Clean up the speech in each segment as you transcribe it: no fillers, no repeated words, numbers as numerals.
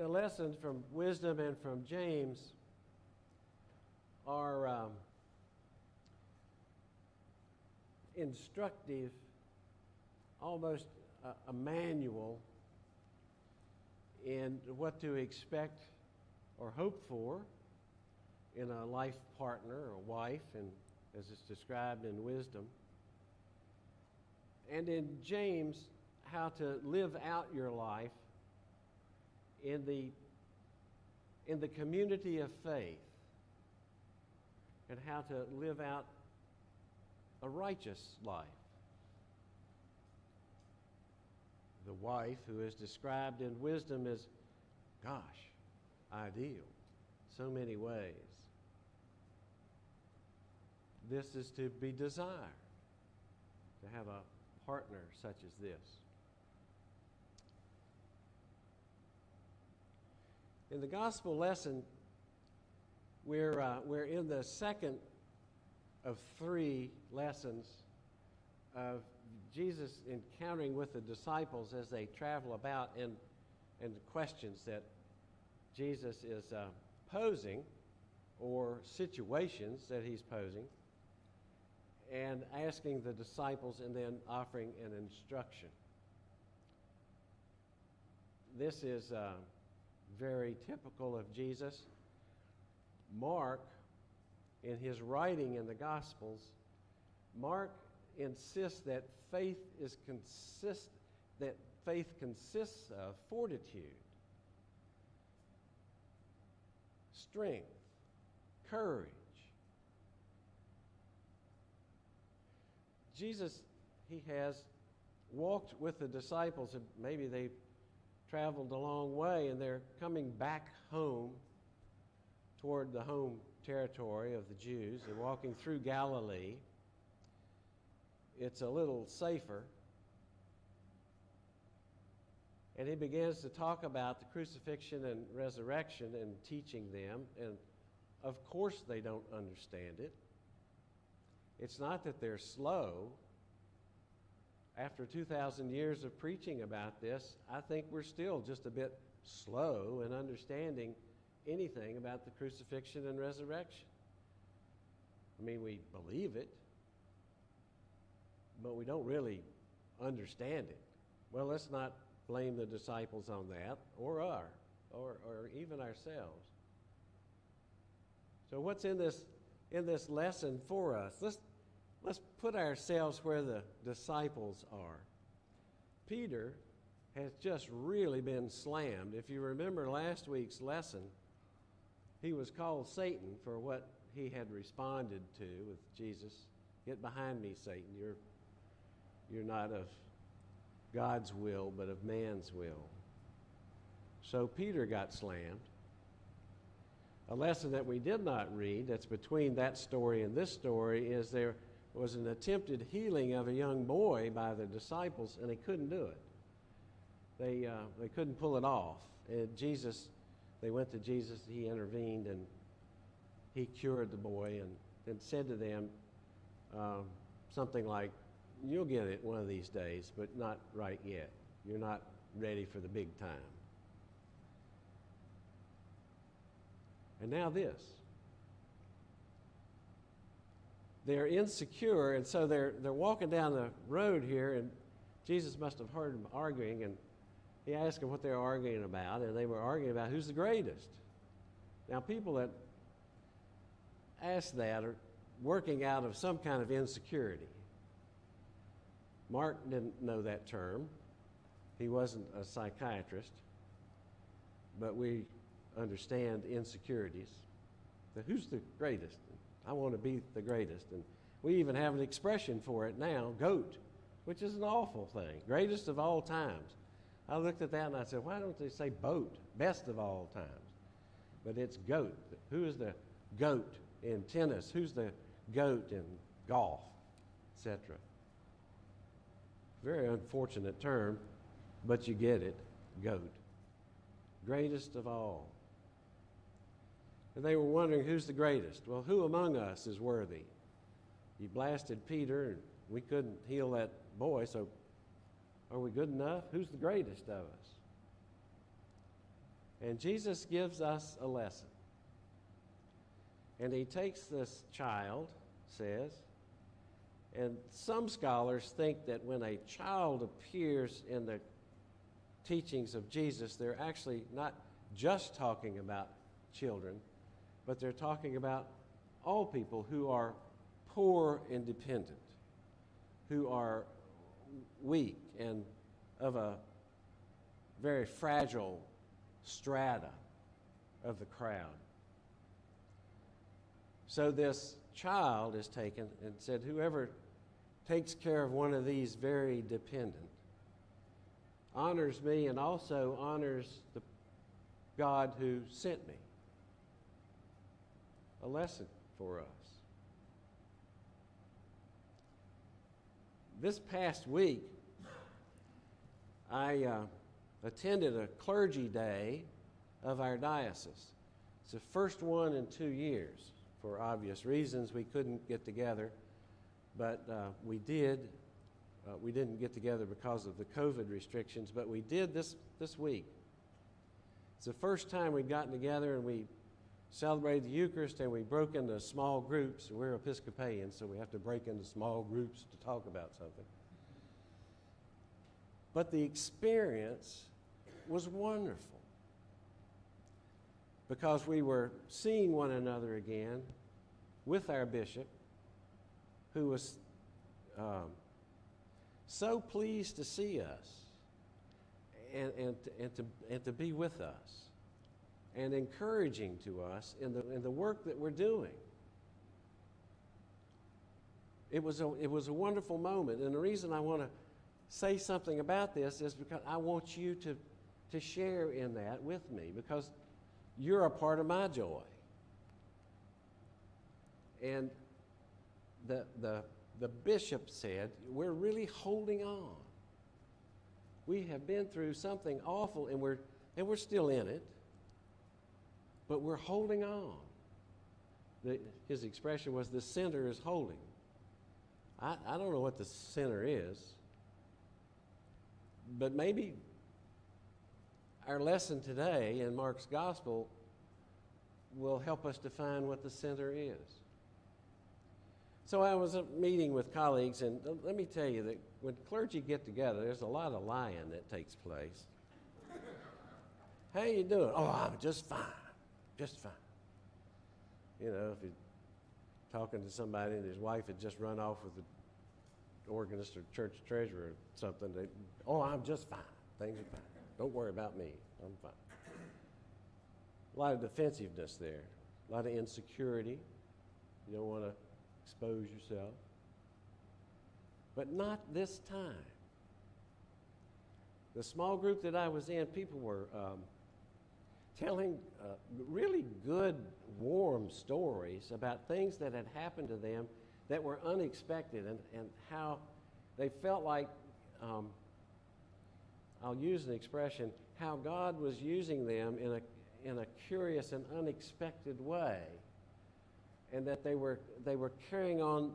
The lessons from wisdom and from James are instructive, almost a manual in what to expect or hope for in a life partner or wife, and as it's described in wisdom. And in James, how to live out your life in the community of faith, and how to live out a righteous life. The wife, who is described in wisdom, is, gosh, ideal, so many ways. This is to be desired, to have a partner such as this. In the gospel lesson, we're in the second of three lessons of Jesus encountering with the disciples as they travel about, and the questions that Jesus is posing, or situations that he's posing, and asking the disciples and then offering an instruction. This is very typical of Jesus. Mark, in his writing in the Gospels, Mark insists that faith consists of fortitude, strength, courage. Jesus, he has walked with the disciples, and maybe they've traveled a long way and they're coming back home toward the home territory of the Jews. They're walking through Galilee. It's a little safer. And he begins to talk about the crucifixion and resurrection and teaching them. And of course they don't understand it. It's not that they're slow. After 2,000 years of preaching about this, I think we're still just a bit slow in understanding anything about the crucifixion and resurrection. I mean, we believe it, but we don't really understand it. Well, let's not blame the disciples on that, or even ourselves. So what's in this lesson for us? Let's put ourselves where the disciples are. Peter has just really been slammed. If you remember last week's lesson, he was called Satan for what he had responded to with Jesus. Get behind me, Satan. You're not of God's will, but of man's will. So Peter got slammed. A lesson that we did not read, that's between that story and this story, is there was an attempted healing of a young boy by the disciples, and they couldn't do it. They couldn't pull it off. And they went to Jesus, he intervened, and he cured the boy and said to them something like, "You'll get it one of these days, but not right yet. You're not ready for the big time." And now this. They're insecure, and so they're walking down the road here, and Jesus must have heard them arguing, and he asked them what they were arguing about, and they were arguing about who's the greatest. Now, people that ask that are working out of some kind of insecurity. Mark didn't know that term. He wasn't a psychiatrist, but we understand insecurities. That who's the greatest? I want to be the greatest. And we even have an expression for it now, GOAT, which is an awful thing, greatest of all times. I looked at that and I said, why don't they say BOAT, best of all times? But it's GOAT. Who is the GOAT in tennis? Who's the GOAT in golf, etc.? Very unfortunate term, but you get it, GOAT. Greatest of all. And they were wondering, who's the greatest? Well, who among us is worthy? You blasted Peter, and we couldn't heal that boy, so are we good enough? Who's the greatest of us? And Jesus gives us a lesson. And he takes this child, says, and some scholars think that when a child appears in the teachings of Jesus, they're actually not just talking about children, but they're talking about all people who are poor and dependent, who are weak and of a very fragile strata of the crowd. So this child is taken and said, whoever takes care of one of these very dependent honors me and also honors the God who sent me. A lesson for us. This past week, I attended a clergy day of our diocese. It's the first one in 2 years. For obvious reasons, we couldn't get together, but we did. We didn't get together because of the COVID restrictions, but we did this week. It's the first time we've gotten together and we celebrated the Eucharist and we broke into small groups. We're Episcopalians, so we have to break into small groups to talk about something. But the experience was wonderful because we were seeing one another again with our bishop, who was so pleased to see us and to be with us and encouraging to us in the work that we're doing. It was a wonderful moment, and the reason I want to say something about this is because I want you to share in that with me, because you're a part of my joy. And the bishop said, we're really holding on. We have been through something awful, and we're still in it, but we're holding on. His expression was, the center is holding. I don't know what the center is, but maybe our lesson today in Mark's Gospel will help us define what the center is. So I was meeting with colleagues, and let me tell you that when clergy get together, there's a lot of lying that takes place. How you doing? Oh, I'm just fine, just fine. You know, if you're talking to somebody and his wife had just run off with the organist or church treasurer or something, I'm just fine, things are fine. Don't worry about me, I'm fine. A lot of defensiveness there, a lot of insecurity. You don't want to expose yourself. But not this time. The small group that I was in, people were telling really good, warm stories about things that had happened to them that were unexpected, and how they felt like, I'll use an expression, how God was using them in a curious and unexpected way, and that they were carrying on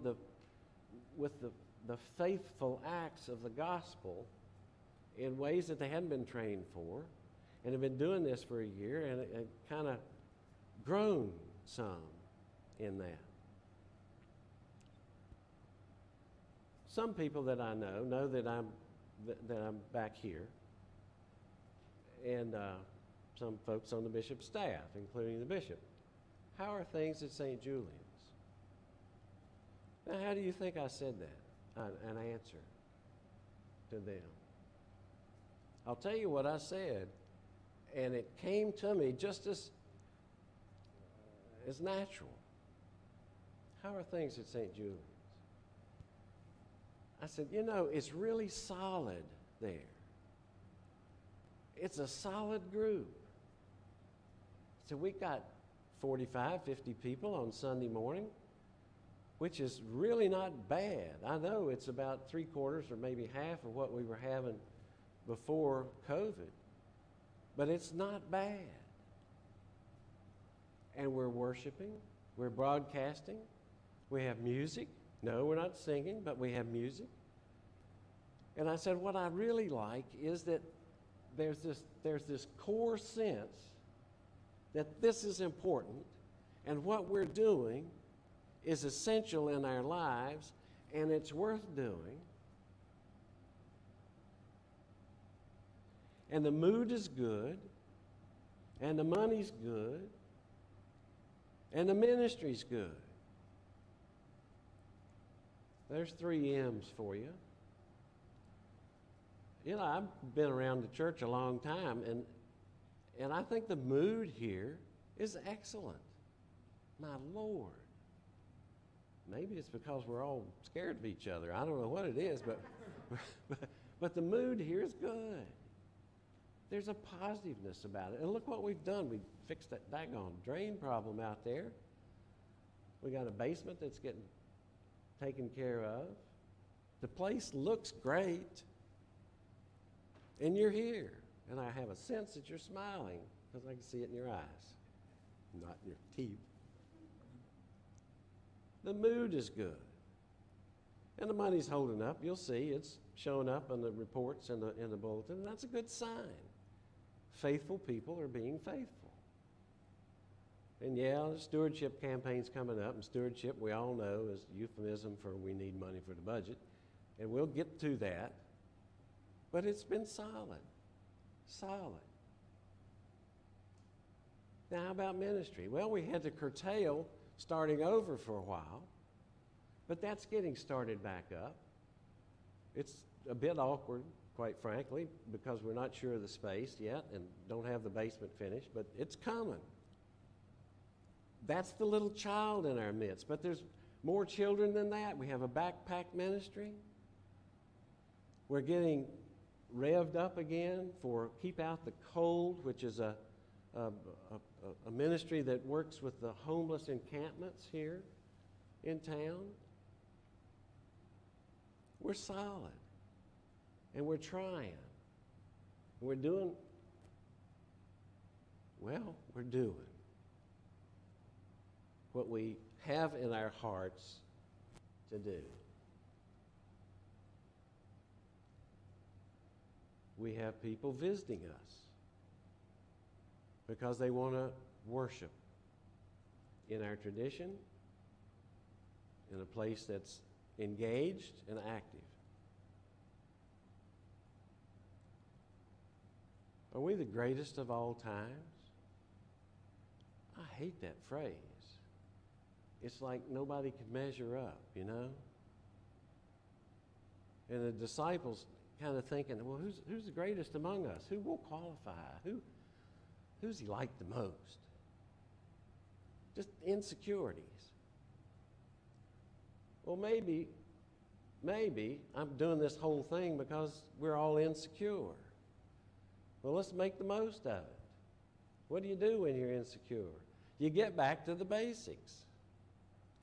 with the faithful acts of the gospel in ways that they hadn't been trained for, and have been doing this for a year, and kind of grown some in that. Some people that I know that I'm back here, and some folks on the bishop's staff, including the bishop. How are things at St. Julian's? Now, how do you think I said that? An answer to them. I'll tell you what I said, and it came to me just as natural. How are things at St. Julian's? I said, it's really solid there. It's a solid group. So we got 45, 50 people on Sunday morning, which is really not bad. I know it's about 3/4 or maybe half of what we were having before COVID, but it's not bad. And we're worshiping, we're broadcasting, we have music. No, we're not singing, but we have music. And I said, what I really like is that there's this core sense that this is important and what we're doing is essential in our lives and it's worth doing. And the mood is good, and the money's good, and the ministry's good. There's 3 M's for you. You know, I've been around the church a long time, and I think the mood here is excellent. My Lord. Maybe it's because we're all scared of each other. I don't know what it is, but the mood here is good. There's a positiveness about it. And look what we've done. We fixed that daggone drain problem out there. We got a basement that's getting taken care of. The place looks great. And you're here. And I have a sense that you're smiling because I can see it in your eyes, not in your teeth. The mood is good. And the money's holding up. You'll see it's showing up in the reports in the bulletin. And that's a good sign. Faithful people are being faithful. And yeah, the stewardship campaign's coming up, and stewardship, we all know, is euphemism for we need money for the budget. And we'll get to that. But it's been solid. Solid. Now, how about ministry? Well, we had to curtail starting over for a while, but that's getting started back up. It's a bit awkward, quite frankly, because we're not sure of the space yet and don't have the basement finished, but it's coming. That's the little child in our midst, but there's more children than that. We have a backpack ministry. We're getting revved up again for Keep Out the Cold, which is a ministry that works with the homeless encampments here in town. We're solid. And we're trying. We're doing what we have in our hearts to do. We have people visiting us because they want to worship in our tradition, in a place that's engaged and active. Are we the greatest of all times? I hate that phrase. It's like nobody could measure up, you know? And the disciples kind of thinking, well, who's the greatest among us? Who will qualify? Who's he liked the most? Just insecurities. Well, maybe I'm doing this whole thing because we're all insecure. Well, let's make the most of it. What do you do when you're insecure? You get back to the basics.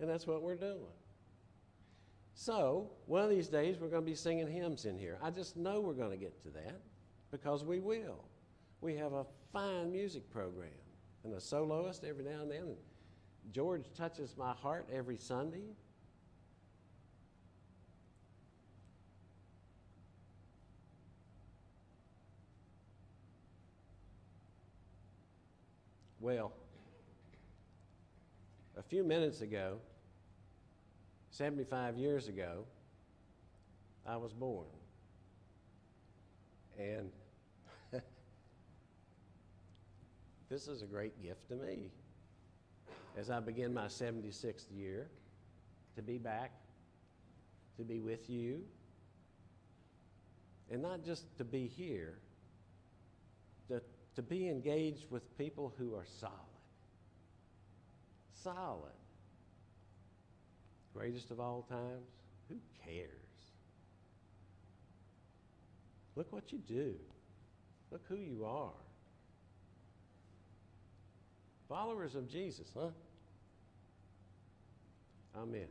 And that's what we're doing. So, one of these days we're going to be singing hymns in here. I just know we're going to get to that because we will. We have a fine music program and a soloist every now and then. And George touches my heart every Sunday. Well, a few minutes ago, 75 years ago, I was born. And this is a great gift to me as I begin my 76th year to be back, to be with you, and not just to be here, to be engaged with people who are solid. Solid. Greatest of all times? Who cares? Look what you do. Look who you are. Followers of Jesus, huh? Amen.